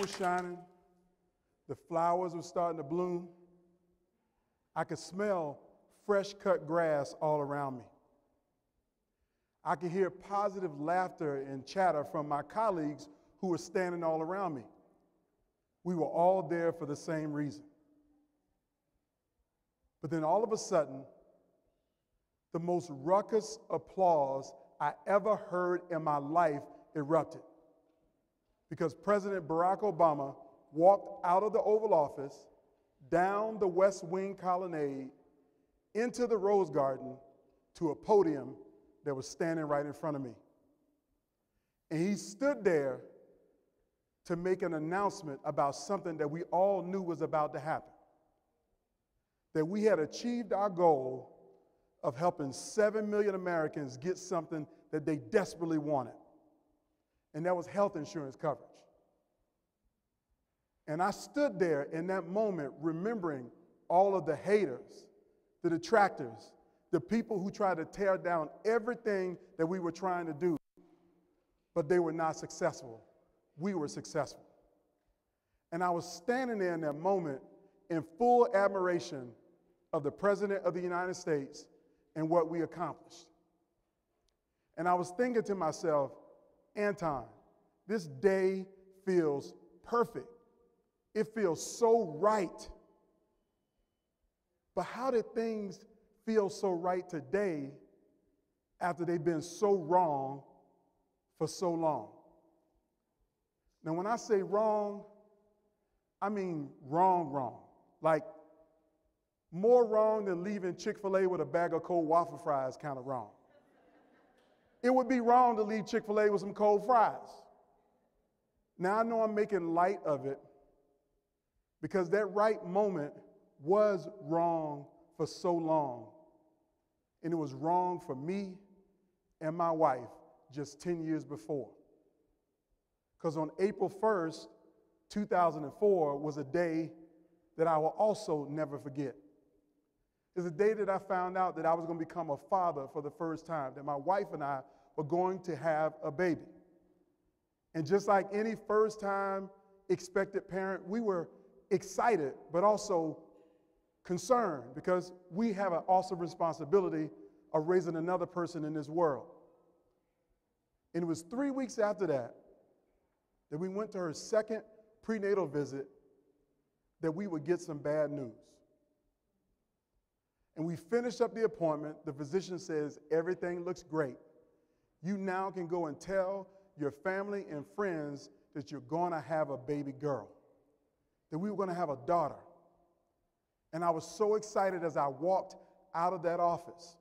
was shining. The flowers were starting to bloom. I could smell fresh cut grass all around me. I could hear positive laughter and chatter from my colleagues who were standing all around me. We were all there for the same reason. But then all of a sudden, the most raucous applause I ever heard in my life erupted, because President Barack Obama walked out of the Oval Office, down the West Wing colonnade, into the Rose Garden, to a podium that was standing right in front of me. And he stood there to make an announcement about something that we all knew was about to happen. That we had achieved our goal of helping 7 million Americans get something that they desperately wanted. And that was health insurance coverage. And I stood there in that moment remembering all of the haters, the detractors, the people who tried to tear down everything that we were trying to do, but they were not successful. We were successful. And I was standing there in that moment in full admiration of the President of the United States and what we accomplished. And I was thinking to myself, Anton, this day feels perfect. It feels so right. But how did things feel so right today after they've been so wrong for so long? Now, when I say wrong, I mean wrong. Like, more wrong than leaving Chick-fil-A with a bag of cold waffle fries kind of wrong. It would be wrong to leave Chick-fil-A with some cold fries. Now, I know I'm making light of it because that right moment was wrong for so long. And it was wrong for me and my wife just 10 years before. Because on April 1st, 2004 was a day that I will also never forget. It's a day that I found out that I was going to become a father for the first time, that my wife and I were going to have a baby. And just like any first-time expected parent, we were excited, but also concerned, because we have an awesome responsibility of raising another person in this world. And it was 3 weeks after that we went to her second prenatal visit that we would get some bad news. And we finished up the appointment. The physician says, everything looks great. You now can go and tell your family and friends that you're going to have a baby girl, that we were going to have a daughter. And I was so excited as I walked out of that office.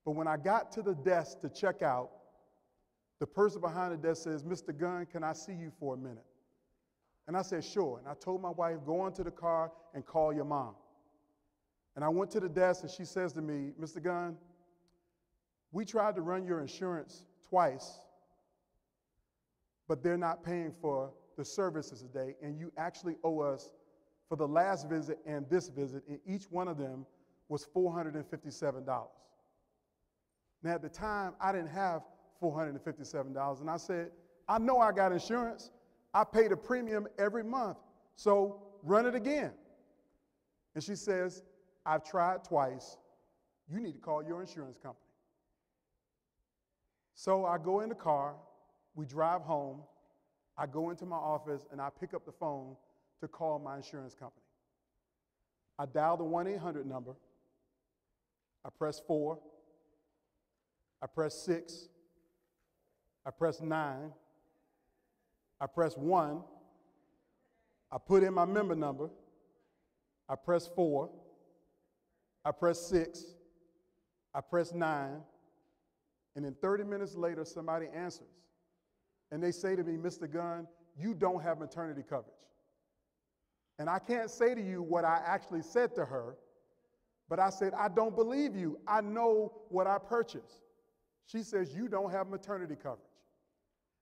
But when I got to the desk to check out, the person behind the desk says, Mr. Gunn, can I see you for a minute? And I said, sure. And I told my wife, go into the car and call your mom. And I went to the desk and she says to me, Mr. Gunn, we tried to run your insurance twice, but they're not paying for the services today, and you actually owe us for the last visit and this visit, and each one of them was $457. Now, at the time, I didn't have $457, and I said, I know I got insurance. I pay the premium every month, so run it again. And she says, I've tried twice. You need to call your insurance company. So I go in the car, we drive home, I go into my office, and I pick up the phone to call my insurance company. I dial the 1-800 number, I press 4, I press 6, I press 9, I press 1, I put in my member number, I press 4, I press 6, I press 9, and then 30 minutes later, somebody answers. And they say to me, Mr. Gunn, you don't have maternity coverage. And I can't say to you what I actually said to her, but I said, I don't believe you. I know what I purchased. She says, you don't have maternity coverage.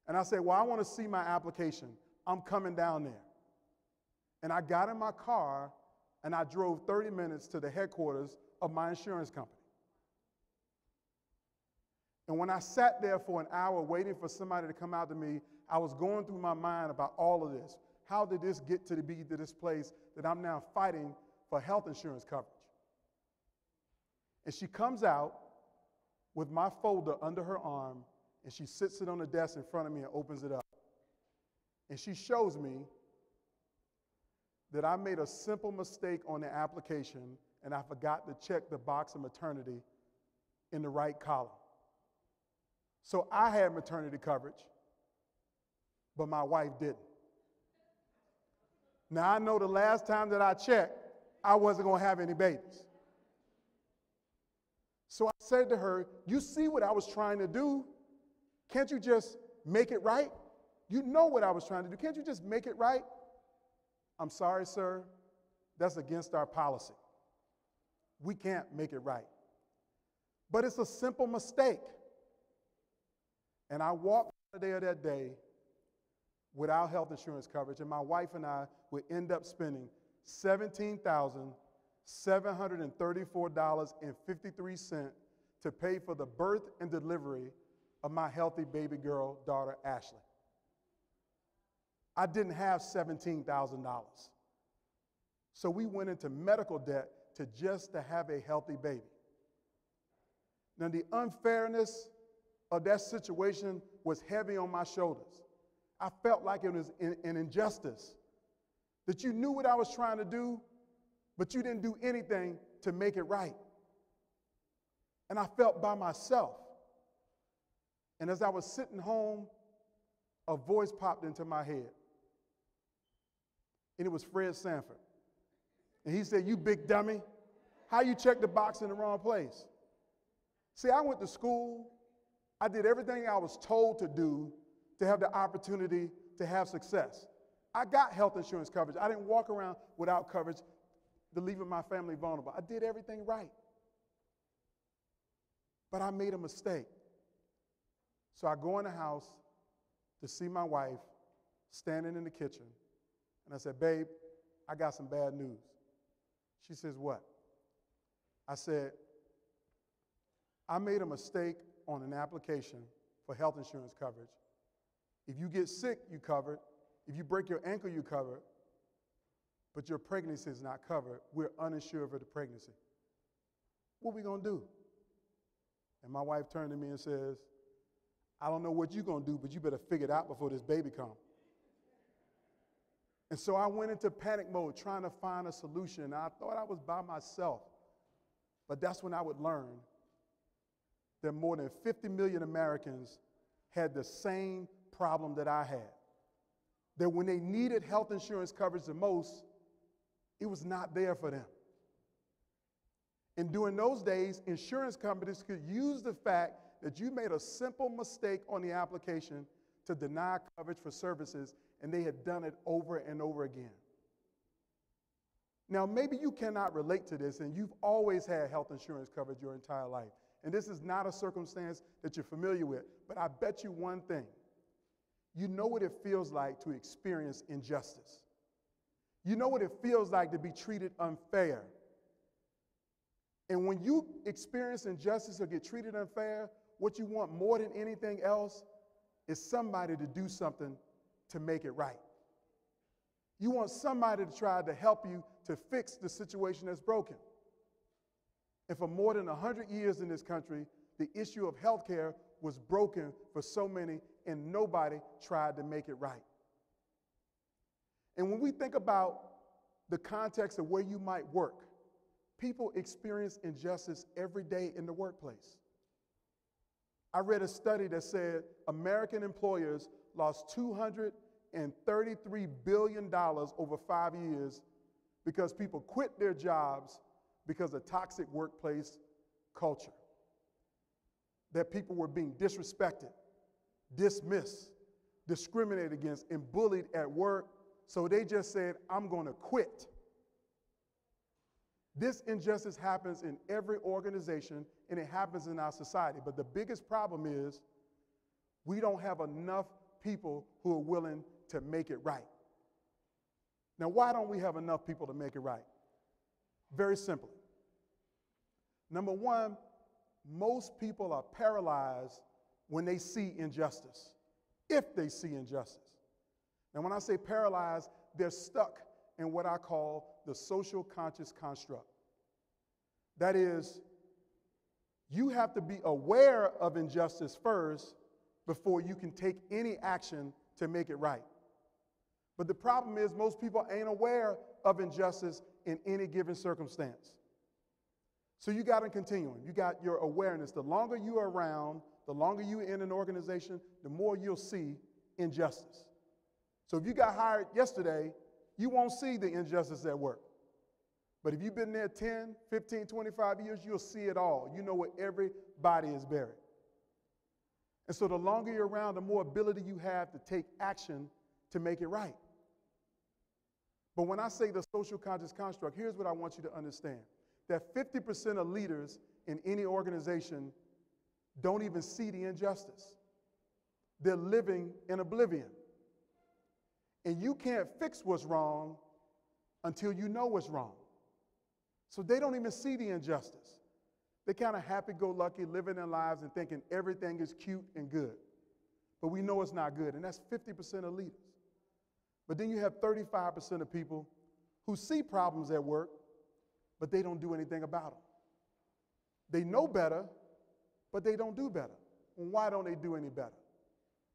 And I said, well, I want to see my application. I'm coming down there. And I got in my car, and I drove 30 minutes to the headquarters of my insurance company. And when I sat there for an hour waiting for somebody to come out to me, I was going through my mind about all of this. how did this get to be to this place that I'm now fighting for health insurance coverage? And she comes out with my folder under her arm, and she sits it on the desk in front of me and opens it up. And she shows me that I made a simple mistake on the application, and I forgot to check the box of maternity in the right column. So I had maternity coverage, but my wife didn't. Now, I know the last time that I checked, I wasn't going to have any babies. So I said to her, you see what I was trying to do? Can't you just make it right? You know what I was trying to do. Can't you just make it right? I'm sorry, sir. That's against our policy. We can't make it right. But it's a simple mistake. And I walked out there that day without health insurance coverage, and my wife and I would end up spending $17,734.53 to pay for the birth and delivery of my healthy baby girl daughter, Ashley. I didn't have $17,000. So we went into medical debt just to have a healthy baby. Now, the unfairness of that situation was heavy on my shoulders. I felt like it was an injustice, that you knew what I was trying to do, but you didn't do anything to make it right. And I felt by myself. And as I was sitting home, a voice popped into my head. And it was Fred Sanford. And he said, you big dummy, how you check the box in the wrong place? See, I went to school. I did everything I was told to do to have the opportunity to have success. I got health insurance coverage. I didn't walk around without coverage, leaving my family vulnerable. I did everything right. But I made a mistake. So I go in the house to see my wife standing in the kitchen, and I said, babe, I got some bad news. She says, what? I said, I made a mistake on an application for health insurance coverage. If you get sick, you covered. If you break your ankle, you covered. But your pregnancy is not covered. We're uninsured for the pregnancy. What are we going to do? And my wife turned to me and says, I don't know what you're going to do, but you better figure it out before this baby comes. And so I went into panic mode trying to find a solution. And I thought I was by myself. But that's when I would learn that more than 50 million Americans had the same problem that I had. That when they needed health insurance coverage the most, it was not there for them. And during those days, insurance companies could use the fact that you made a simple mistake on the application to deny coverage for services, and they had done it over and over again. Now, maybe you cannot relate to this, and you've always had health insurance coverage your entire life. And this is not a circumstance that you're familiar with, but I bet you one thing. You know what it feels like to experience injustice. You know what it feels like to be treated unfair. And when you experience injustice or get treated unfair, what you want more than anything else is somebody to do something to make it right. You want somebody to try to help you to fix the situation that's broken. And for more than 100 years in this country, the issue of health care was broken for so many, and nobody tried to make it right. And when we think about the context of where you might work, people experience injustice every day in the workplace. I read a study that said American employers lost $233 billion over 5 years because people quit their jobs because of toxic workplace culture. That people were being disrespected, dismissed, discriminated against, and bullied at work, so they just said, I'm going to quit. This injustice happens in every organization, and it happens in our society. But the biggest problem is we don't have enough people who are willing to make it right. Now, why don't we have enough people to make it right? Very simply. Number one, most people are paralyzed when they see injustice, if they see injustice. And when I say paralyzed, they're stuck in what I call the social conscious construct. That is, you have to be aware of injustice first before you can take any action to make it right. But the problem is most people ain't aware of injustice in any given circumstance. So you got a continuum. You got your awareness. The longer you are around, the longer you're in an organization, the more you'll see injustice. So if you got hired yesterday, you won't see the injustice at work. But if you've been there 10, 15, 25 years, you'll see it all. You know where everybody is buried. And so the longer you're around, the more ability you have to take action to make it right. But when I say the social conscious construct, here's what I want you to understand. That 50% of leaders in any organization don't even see the injustice. They're living in oblivion. And you can't fix what's wrong until you know what's wrong. So they don't even see the injustice. They're kind of happy-go-lucky, living their lives and thinking everything is cute and good. But we know it's not good, and that's 50% of leaders. But then you have 35% of people who see problems at work, but they don't do anything about them. They know better, but they don't do better. Well, why don't they do any better?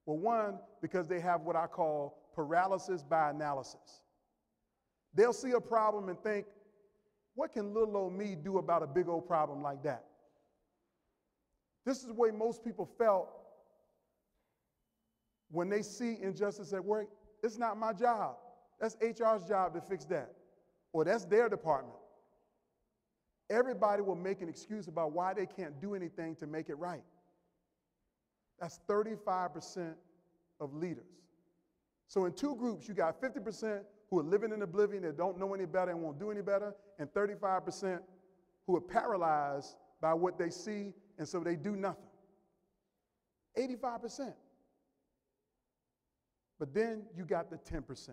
Well, one, because they have what I call paralysis by analysis. They'll see a problem and think, what can little old me do about a big old problem like that? This is the way most people felt when they see injustice at work. It's not my job. That's HR's job to fix that. Or that's their department. Everybody will make an excuse about why they can't do anything to make it right. That's 35% of leaders. So in two groups, you got 50% who are living in oblivion that don't know any better and won't do any better, and 35% who are paralyzed by what they see, and so they do nothing. 85%. But then you got the 10%.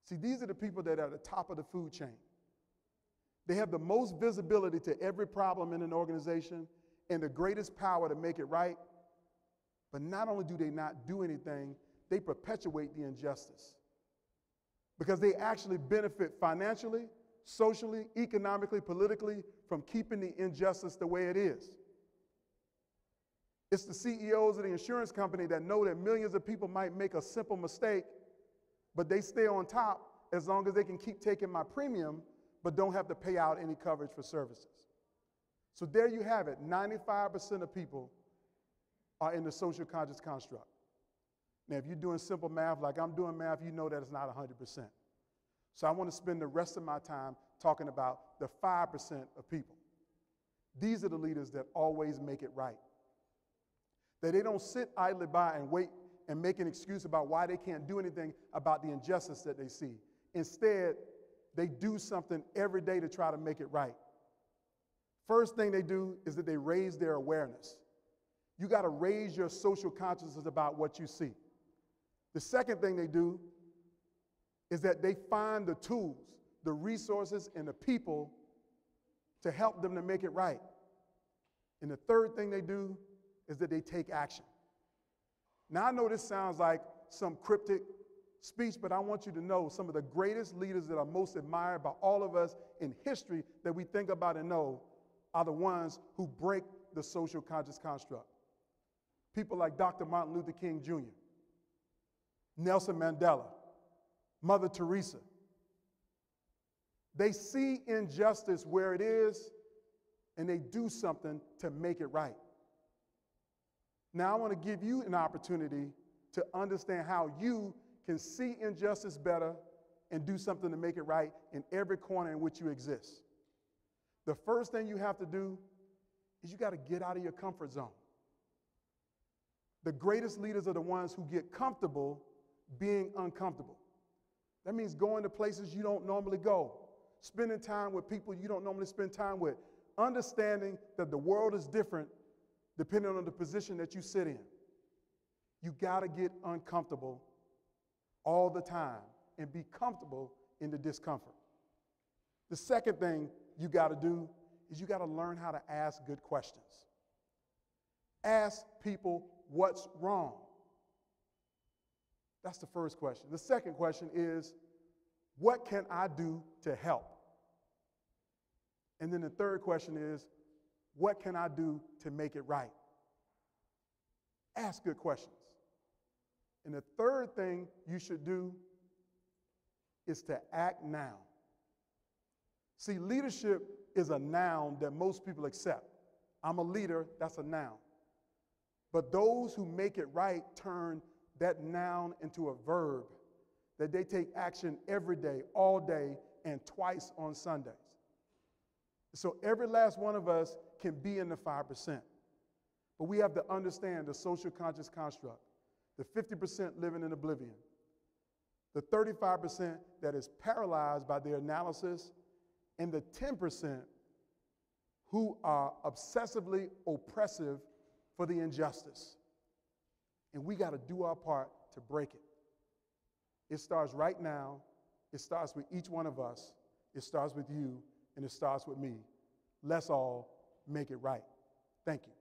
See, these are the people that are at the top of the food chain. They have the most visibility to every problem in an organization and the greatest power to make it right. But not only do they not do anything, they perpetuate the injustice. Because they actually benefit financially, socially, economically, politically from keeping the injustice the way it is. It's the CEOs of the insurance company that know that millions of people might make a simple mistake, but they stay on top as long as they can keep taking my premium, but don't have to pay out any coverage for services. So there you have it. 95% of people are in the social conscious construct. Now, if you're doing simple math like I'm doing math, you know that it's not 100%. So I want to spend the rest of my time talking about the 5% of people. These are the leaders that always make it right. That they don't sit idly by and wait and make an excuse about why they can't do anything about the injustice that they see. Instead, they do something every day to try to make it right. First thing they do is that they raise their awareness. You got to raise your social consciousness about what you see. The second thing they do is that they find the tools, the resources, and the people to help them to make it right. And the third thing they do is that they take action. Now, I know this sounds like some cryptic speech, but I want you to know some of the greatest leaders that are most admired by all of us in history that we think about and know are the ones who break the social conscious construct. People like Dr. Martin Luther King Jr., Nelson Mandela, Mother Teresa. They see injustice where it is, and they do something to make it right. Now, I want to give you an opportunity to understand how you can see injustice better and do something to make it right in every corner in which you exist. The first thing you have to do is you got to get out of your comfort zone. The greatest leaders are the ones who get comfortable being uncomfortable. That means going to places you don't normally go, spending time with people you don't normally spend time with, understanding that the world is different depending on the position that you sit in. You got to get uncomfortable all the time and be comfortable in the discomfort. The second thing you got to do is you got to learn how to ask good questions. Ask people what's wrong. That's the first question. The second question is, what can I do to help? And then the third question is, what can I do to make it right? Ask good questions. And the third thing you should do is to act now. See, leadership is a noun that most people accept. I'm a leader, that's a noun. But those who make it right turn that noun into a verb, that they take action every day, all day, and twice on Sundays. So every last one of us can be in the 5%. But we have to understand the social conscious construct, the 50% living in oblivion, the 35% that is paralyzed by their analysis, and the 10% who are obsessively oppressive for the injustice. And we got to do our part to break it. It starts right now. It starts with each one of us. It starts with you, and it starts with me. Let's all make it right. Thank you.